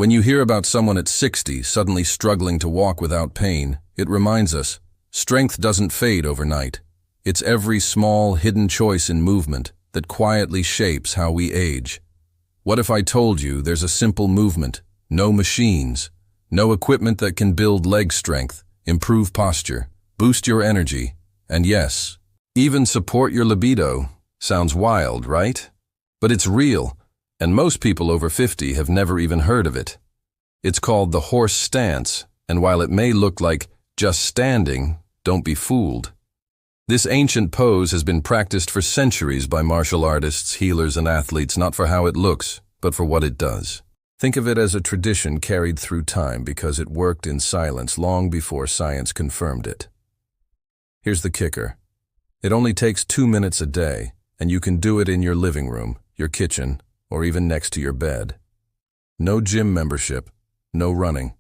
When you hear about someone at 60 suddenly struggling to walk without pain, it reminds us, strength doesn't fade overnight. It's every small, hidden choice in movement that quietly shapes how we age. What if I told you there's a simple movement, no machines, no equipment that can build leg strength, improve posture, boost your energy, and yes, even support your libido? Sounds wild, right? But it's real, and most people over 50 have never even heard of it. It's called the horse stance, and while it may look like just standing, don't be fooled. This ancient pose has been practiced for centuries by martial artists, healers, and athletes, not for how it looks, but for what it does. Think of it as a tradition carried through time because it worked in silence long before science confirmed it. Here's the kicker. It only takes 2 minutes a day, and you can do it in your living room, your kitchen, or even next to your bed. No gym membership, no running,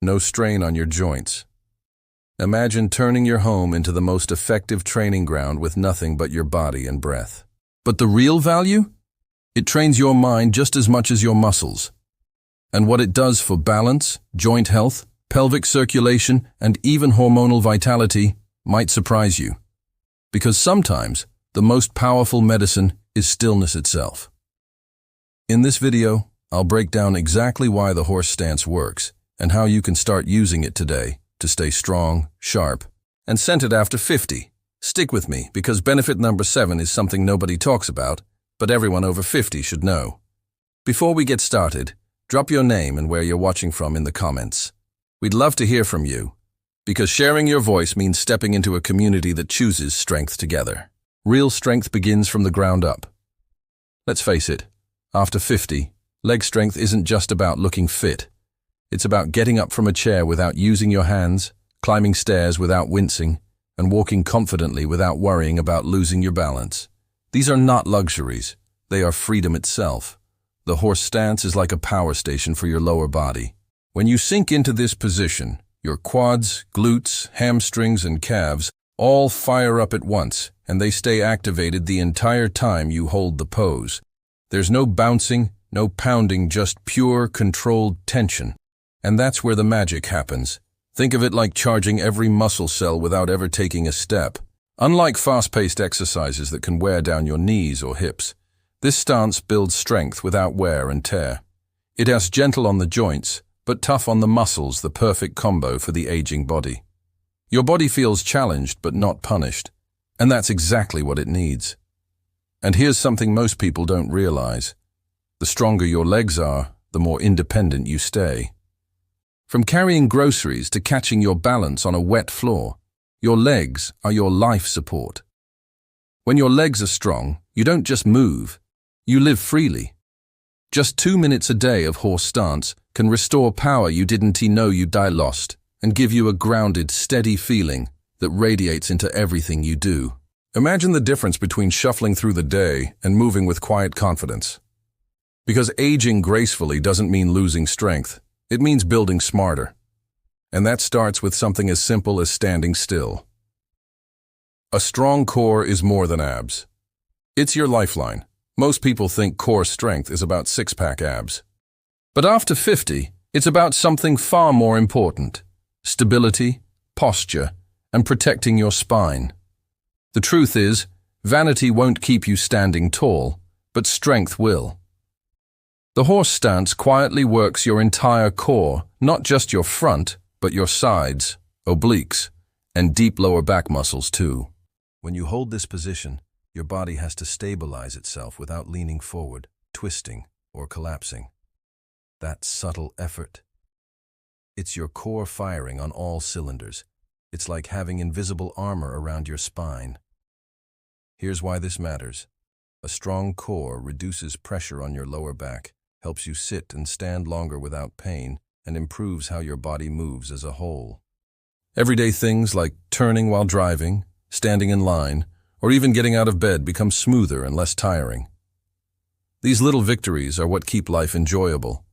no strain on your joints. Imagine turning your home into the most effective training ground with nothing but your body and breath. But the real value? It trains your mind just as much as your muscles. And what it does for balance, joint health, pelvic circulation, and even hormonal vitality might surprise you. Because sometimes, the most powerful medicine is stillness itself. In this video, I'll break down exactly why the horse stance works and how you can start using it today to stay strong, sharp, and centered after 50. Stick with me because benefit number 7 is something nobody talks about, but everyone over 50 should know. Before we get started, drop your name and where you're watching from in the comments. We'd love to hear from you, because sharing your voice means stepping into a community that chooses strength together. Real strength begins from the ground up. Let's face it, after 50, leg strength isn't just about looking fit. It's about getting up from a chair without using your hands, climbing stairs without wincing, and walking confidently without worrying about losing your balance. These are not luxuries. They are freedom itself. The horse stance is like a power station for your lower body. When you sink into this position, your quads, glutes, hamstrings, and calves all fire up at once, and they stay activated the entire time you hold the pose. There's no bouncing, no pounding, just pure, controlled tension. And that's where the magic happens. Think of it like charging every muscle cell without ever taking a step. Unlike fast-paced exercises that can wear down your knees or hips, this stance builds strength without wear and tear. It is gentle on the joints, but tough on the muscles, the perfect combo for the aging body. Your body feels challenged but not punished, and that's exactly what it needs. And here's something most people don't realize. The stronger your legs are, the more independent you stay. From carrying groceries to catching your balance on a wet floor, your legs are your life support. When your legs are strong, you don't just move, you live freely. Just 2 minutes a day of horse stance can restore power you didn't know you'd lost and give you a grounded, steady feeling that radiates into everything you do. Imagine the difference between shuffling through the day and moving with quiet confidence. Because aging gracefully doesn't mean losing strength. It means building smarter. And that starts with something as simple as standing still. A strong core is more than abs. It's your lifeline. Most people think core strength is about six-pack abs. But after 50, it's about something far more important: stability, posture, and protecting your spine. The truth is, vanity won't keep you standing tall, but strength will. The horse stance quietly works your entire core, not just your front, but your sides, obliques, and deep lower back muscles too. When you hold this position, your body has to stabilize itself without leaning forward, twisting, or collapsing. That subtle effort. It's your core firing on all cylinders. It's like having invisible armor around your spine. Here's why this matters. A strong core reduces pressure on your lower back, helps you sit and stand longer without pain, and improves how your body moves as a whole. Everyday things like turning while driving, standing in line, or even getting out of bed become smoother and less tiring. These little victories are what keep life enjoyable.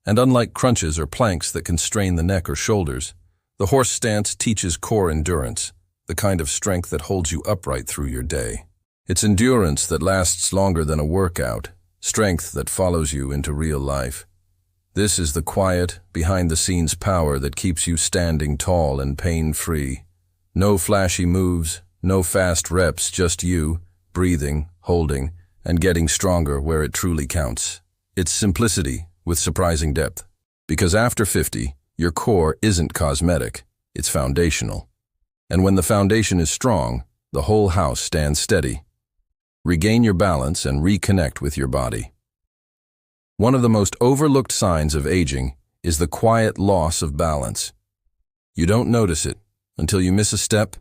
And unlike crunches or planks that can strain the neck or shoulders, the horse stance teaches core endurance, the kind of strength that holds you upright through your day. It's endurance that lasts longer than a workout, strength that follows you into real life. This is the quiet, behind-the-scenes power that keeps you standing tall and pain-free. No flashy moves, no fast reps, just you, breathing, holding, and getting stronger where it truly counts. It's simplicity with surprising depth. Because after 50, your core isn't cosmetic, it's foundational. And when the foundation is strong, the whole house stands steady. Regain your balance and reconnect with your body. One of the most overlooked signs of aging is the quiet loss of balance. You don't notice it until you miss a step,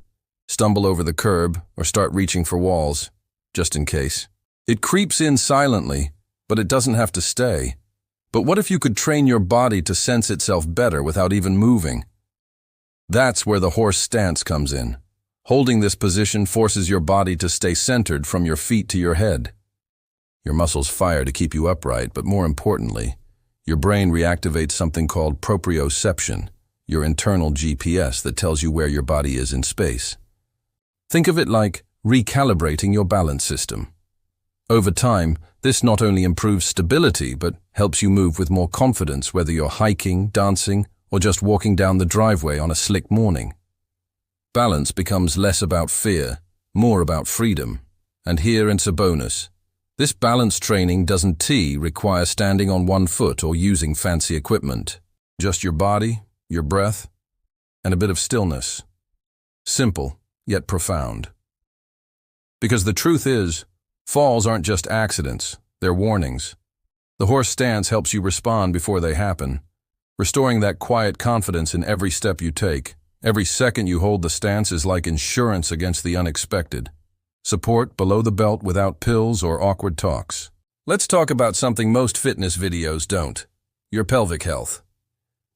stumble over the curb, or start reaching for walls, just in case. It creeps in silently, but it doesn't have to stay. But what if you could train your body to sense itself better without even moving? That's where the horse stance comes in. Holding this position forces your body to stay centered from your feet to your head. Your muscles fire to keep you upright, but more importantly, your brain reactivates something called proprioception, your internal GPS that tells you where your body is in space. Think of it like recalibrating your balance system. Over time, this not only improves stability, but helps you move with more confidence whether you're hiking, dancing, or just walking down the driveway on a slick morning. Balance becomes less about fear, more about freedom. And here's a bonus. This balance training doesn't require standing on one foot or using fancy equipment. Just your body, your breath, and a bit of stillness. Simple, yet profound. Because the truth is, falls aren't just accidents, they're warnings. The horse stance helps you respond before they happen, restoring that quiet confidence in every step you take. Every second you hold the stance is like insurance against the unexpected. Support below the belt without pills or awkward talks. Let's talk about something most fitness videos don't: your pelvic health.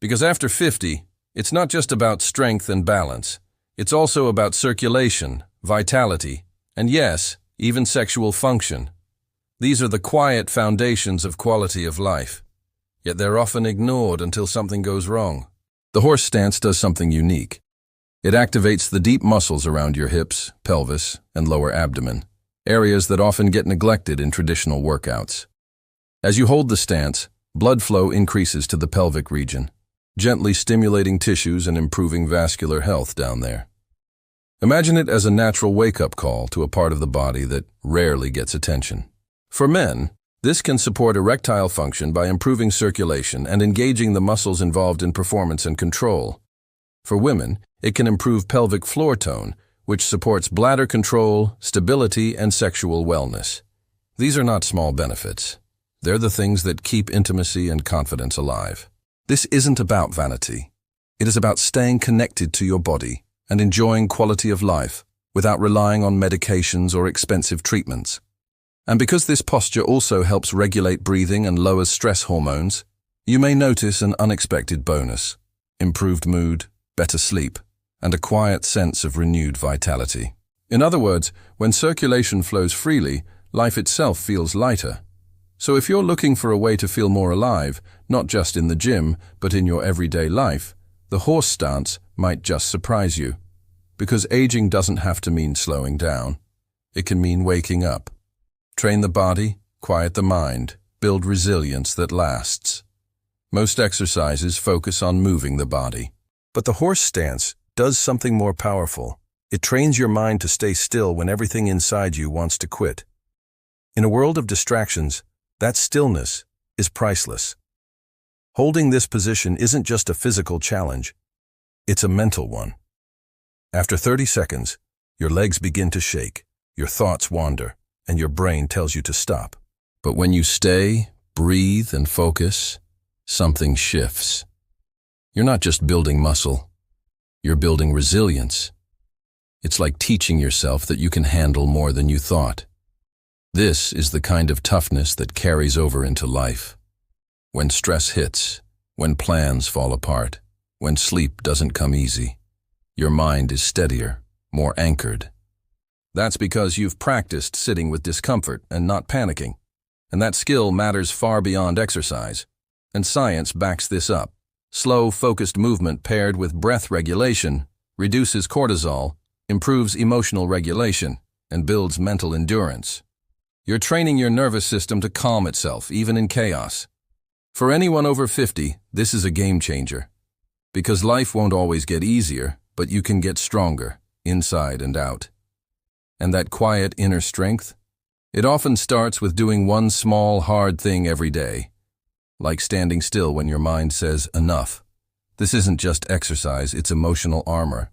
Because after 50, it's not just about strength and balance. It's also about circulation, vitality, and yes, even sexual function. These are the quiet foundations of quality of life. Yet they're often ignored until something goes wrong. The horse stance does something unique. It activates the deep muscles around your hips, pelvis, and lower abdomen, areas that often get neglected in traditional workouts. As you hold the stance, blood flow increases to the pelvic region, gently stimulating tissues and improving vascular health down there. Imagine it as a natural wake-up call to a part of the body that rarely gets attention. For men, this can support erectile function by improving circulation and engaging the muscles involved in performance and control. For women, it can improve pelvic floor tone, which supports bladder control, stability, and sexual wellness. These are not small benefits. They're the things that keep intimacy and confidence alive. This isn't about vanity. It is about staying connected to your body and enjoying quality of life without relying on medications or expensive treatments. And because this posture also helps regulate breathing and lowers stress hormones, you may notice an unexpected bonus: improved mood, better sleep, and a quiet sense of renewed vitality. In other words, when circulation flows freely, life itself feels lighter. So if you're looking for a way to feel more alive, not just in the gym, but in your everyday life, the horse stance might just surprise you. Because aging doesn't have to mean slowing down. It can mean waking up. Train the body, quiet the mind, build resilience that lasts. Most exercises focus on moving the body. But the horse stance does something more powerful. It trains your mind to stay still when everything inside you wants to quit. In a world of distractions, that stillness is priceless. Holding this position isn't just a physical challenge, it's a mental one. After 30 seconds, your legs begin to shake, your thoughts wander, and your brain tells you to stop. But when you stay, breathe, and focus, something shifts. You're not just building muscle, you're building resilience. It's like teaching yourself that you can handle more than you thought. This is the kind of toughness that carries over into life. When stress hits, when plans fall apart, when sleep doesn't come easy, your mind is steadier, more anchored. That's because you've practiced sitting with discomfort and not panicking. And that skill matters far beyond exercise. And science backs this up. Slow, focused movement paired with breath regulation reduces cortisol, improves emotional regulation, and builds mental endurance. You're training your nervous system to calm itself, even in chaos. For anyone over 50, this is a game changer. Because life won't always get easier, but you can get stronger, inside and out. And that quiet inner strength? It often starts with doing one small, hard thing every day. Like standing still when your mind says, enough. This isn't just exercise, it's emotional armor.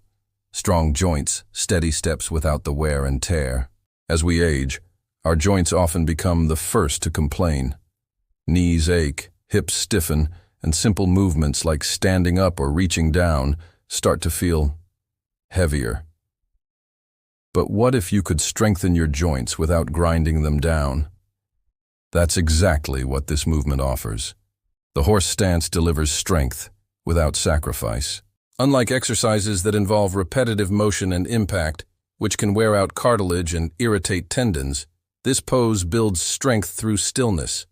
Strong joints, steady steps without the wear and tear. As we age, our joints often become the first to complain. Knees ache, hips stiffen, and simple movements like standing up or reaching down start to feel heavier. But what if you could strengthen your joints without grinding them down? That's exactly what this movement offers. The horse stance delivers strength without sacrifice. Unlike exercises that involve repetitive motion and impact, which can wear out cartilage and irritate tendons, this pose builds strength through stillness.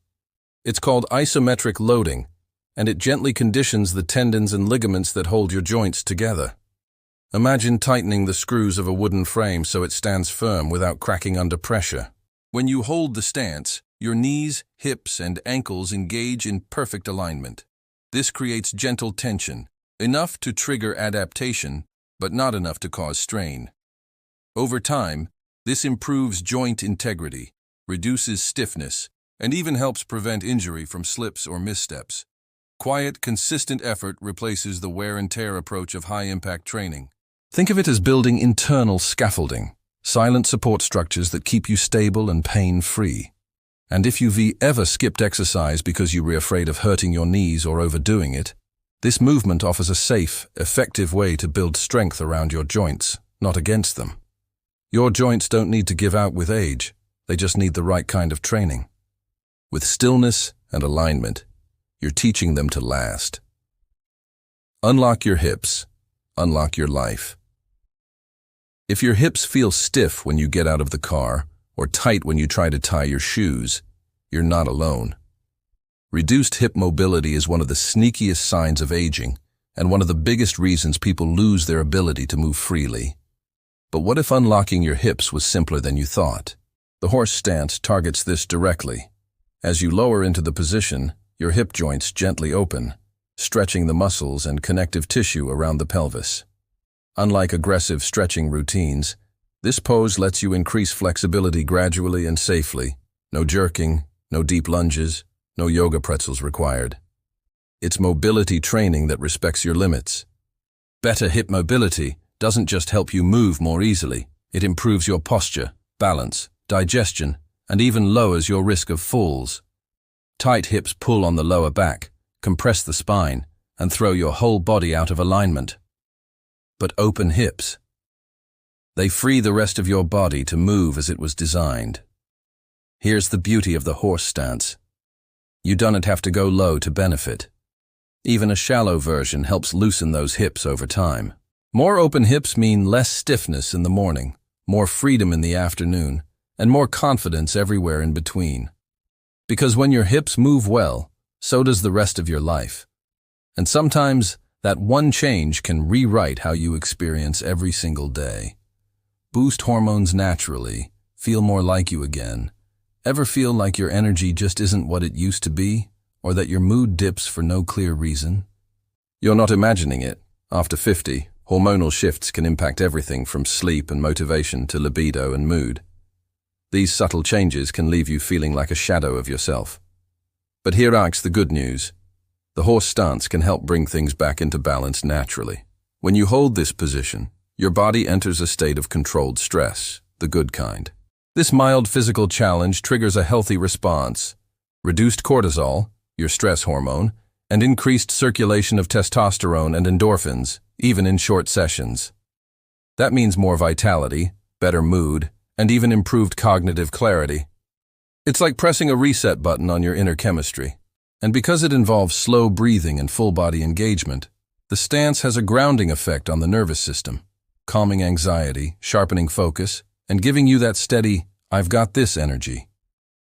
It's called isometric loading, and it gently conditions the tendons and ligaments that hold your joints together. Imagine tightening the screws of a wooden frame so it stands firm without cracking under pressure. When you hold the stance, your knees, hips, and ankles engage in perfect alignment. This creates gentle tension, enough to trigger adaptation, but not enough to cause strain. Over time, this improves joint integrity, reduces stiffness, and even helps prevent injury from slips or missteps. Quiet, consistent effort replaces the wear and tear approach of high-impact training. Think of it as building internal scaffolding, silent support structures that keep you stable and pain-free. And if you've ever skipped exercise because you were afraid of hurting your knees or overdoing it, this movement offers a safe, effective way to build strength around your joints, not against them. Your joints don't need to give out with age, they just need the right kind of training. With stillness and alignment, you're teaching them to last. Unlock your hips, unlock your life. If your hips feel stiff when you get out of the car, or tight when you try to tie your shoes, you're not alone. Reduced hip mobility is one of the sneakiest signs of aging, and one of the biggest reasons people lose their ability to move freely. But what if unlocking your hips was simpler than you thought? The horse stance targets this directly. As you lower into the position, your hip joints gently open, stretching the muscles and connective tissue around the pelvis. Unlike aggressive stretching routines, this pose lets you increase flexibility gradually and safely. No jerking, no deep lunges, no yoga pretzels required. It's mobility training that respects your limits. Better hip mobility doesn't just help you move more easily, it improves your posture, balance, digestion, and even lowers your risk of falls. Tight hips pull on the lower back, compress the spine, and throw your whole body out of alignment. But open hips, they free the rest of your body to move as it was designed. Here's the beauty of the horse stance. You don't have to go low to benefit. Even a shallow version helps loosen those hips over time. More open hips mean less stiffness in the morning, more freedom in the afternoon, and more confidence everywhere in between. Because when your hips move well, so does the rest of your life. And sometimes, that one change can rewrite how you experience every single day. Boost hormones naturally, feel more like you again. Ever feel like your energy just isn't what it used to be, or that your mood dips for no clear reason? You're not imagining it. After 50, hormonal shifts can impact everything from sleep and motivation to libido and mood. These subtle changes can leave you feeling like a shadow of yourself. But here's the good news. The horse stance can help bring things back into balance naturally. When you hold this position, your body enters a state of controlled stress, the good kind. This mild physical challenge triggers a healthy response, reduced cortisol, your stress hormone, and increased circulation of testosterone and endorphins, even in short sessions. That means more vitality, better mood, and even improved cognitive clarity. It's like pressing a reset button on your inner chemistry. And because it involves slow breathing and full-body engagement, the stance has a grounding effect on the nervous system, calming anxiety, sharpening focus, and giving you that steady, I've got this energy.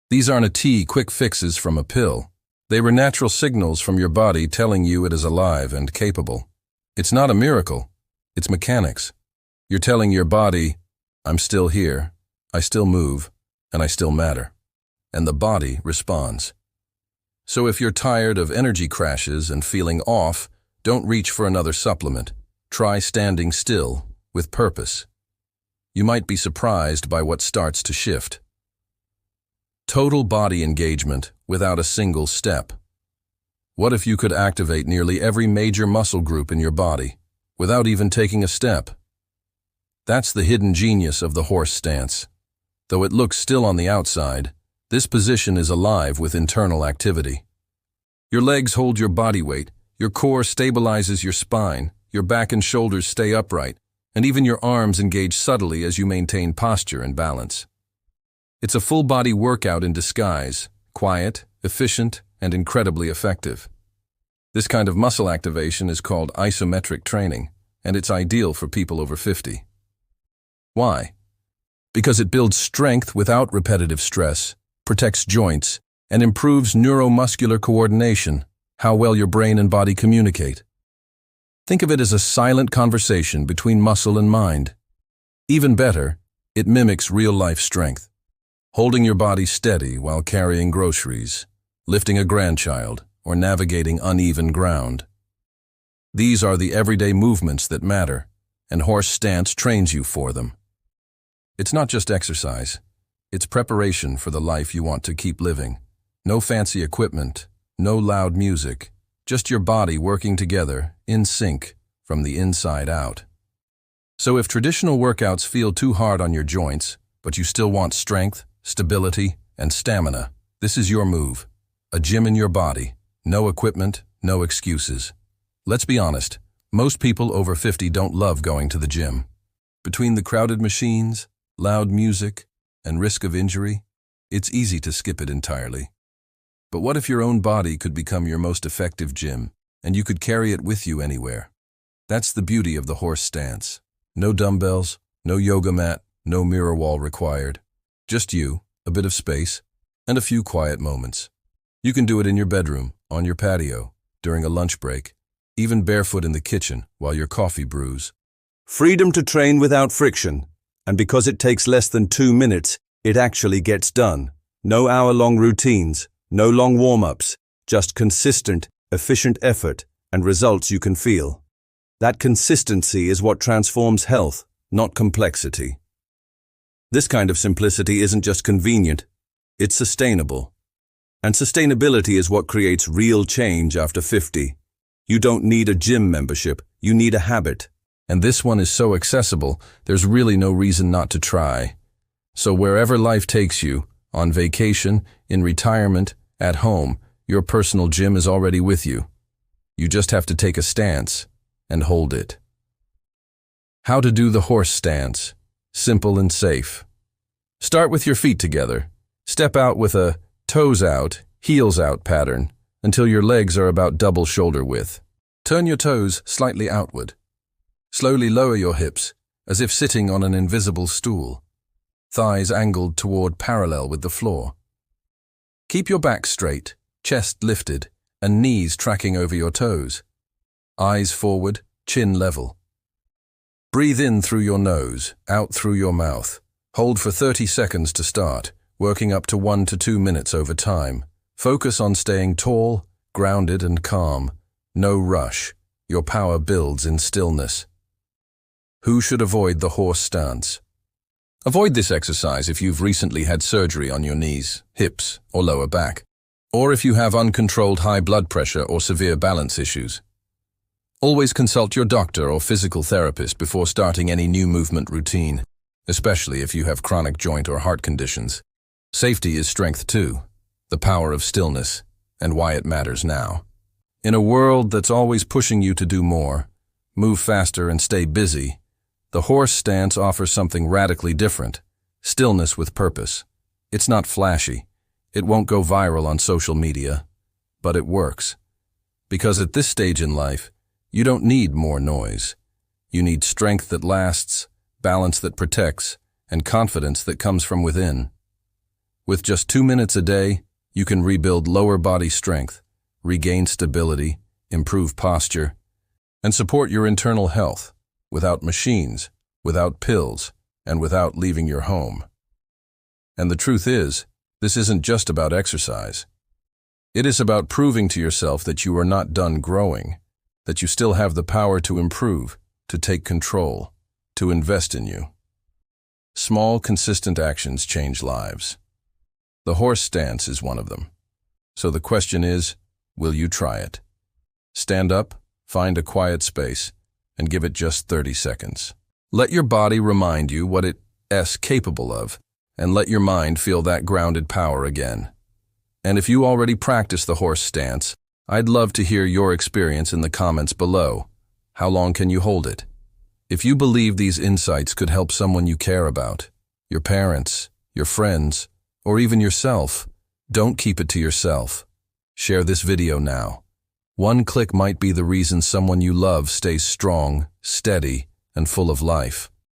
These aren't quick fixes from a pill. They were natural signals from your body telling you it is alive and capable. It's not a miracle. It's mechanics. You're telling your body, I'm still here, I still move, and I still matter. And the body responds. So if you're tired of energy crashes and feeling off, don't reach for another supplement. Try standing still, with purpose. You might be surprised by what starts to shift. Total body engagement without a single step. What if you could activate nearly every major muscle group in your body, without even taking a step? That's the hidden genius of the horse stance. Though it looks still on the outside, this position is alive with internal activity. Your legs hold your body weight, your core stabilizes your spine, your back and shoulders stay upright, and even your arms engage subtly as you maintain posture and balance. It's a full-body workout in disguise, quiet, efficient, and incredibly effective. This kind of muscle activation is called isometric training, and it's ideal for people over 50. Why? Because it builds strength without repetitive stress, protects joints, and improves neuromuscular coordination, how well your brain and body communicate. Think of it as a silent conversation between muscle and mind. Even better, it mimics real-life strength. Holding your body steady while carrying groceries, lifting a grandchild, or navigating uneven ground. These are the everyday movements that matter, and horse stance trains you for them. It's not just exercise, it's preparation for the life you want to keep living. No fancy equipment, no loud music, just your body working together, in sync, from the inside out. So if traditional workouts feel too hard on your joints, but you still want strength, stability, and stamina, this is your move. A gym in your body, no equipment, no excuses. Let's be honest, most people over 50 don't love going to the gym. Between the crowded machines, loud music, and risk of injury, it's easy to skip it entirely. But what if your own body could become your most effective gym, and you could carry it with you anywhere? That's the beauty of the horse stance. No dumbbells, no yoga mat, no mirror wall required. Just you, a bit of space, and a few quiet moments. You can do it in your bedroom, on your patio, during a lunch break, even barefoot in the kitchen while your coffee brews. Freedom to train without friction, and because it takes less than 2 minutes, it actually gets done. No hour-long routines, no long warm-ups, just consistent, efficient effort and results you can feel. That consistency is what transforms health, not complexity. This kind of simplicity isn't just convenient, it's sustainable. And sustainability is what creates real change after 50. You don't need a gym membership, you need a habit. And this one is so accessible, there's really no reason not to try. So wherever life takes you, on vacation, in retirement, at home, your personal gym is already with you. You just have to take a stance and hold it. How to do the horse stance. Simple and safe. Start with your feet together. Step out with a toes out, heels out pattern until your legs are about double shoulder width. Turn your toes slightly outward. Slowly lower your hips, as if sitting on an invisible stool. Thighs angled toward parallel with the floor. Keep your back straight, chest lifted, and knees tracking over your toes. Eyes forward, chin level. Breathe in through your nose, out through your mouth. Hold for 30 seconds to start, working up to 1 to 2 minutes over time. Focus on staying tall, grounded, and calm. No rush. Your power builds in stillness. Who should avoid the horse stance? Avoid this exercise if you've recently had surgery on your knees, hips, or lower back, or if you have uncontrolled high blood pressure or severe balance issues. Always consult your doctor or physical therapist before starting any new movement routine, especially if you have chronic joint or heart conditions. Safety is strength too, the power of stillness, and why it matters now. In a world that's always pushing you to do more, move faster and stay busy, the horse stance offers something radically different, stillness with purpose. It's not flashy. It won't go viral on social media, but it works. Because at this stage in life, you don't need more noise. You need strength that lasts, balance that protects, and confidence that comes from within. With just 2 minutes a day, you can rebuild lower body strength, regain stability, improve posture, and support your internal health. Without machines, without pills, and without leaving your home. And the truth is, this isn't just about exercise. It is about proving to yourself that you are not done growing, that you still have the power to improve, to take control, to invest in you. Small, consistent actions change lives. The horse stance is one of them. So the question is, will you try it? Stand up, find a quiet space, and give it just 30 seconds. Let your body remind you what it's capable of, and let your mind feel that grounded power again. And if you already practice the horse stance, I'd love to hear your experience in the comments below. How long can you hold it? If you believe these insights could help someone you care about, your parents, your friends, or even yourself, don't keep it to yourself. Share this video now. One click might be the reason someone you love stays strong, steady, and full of life.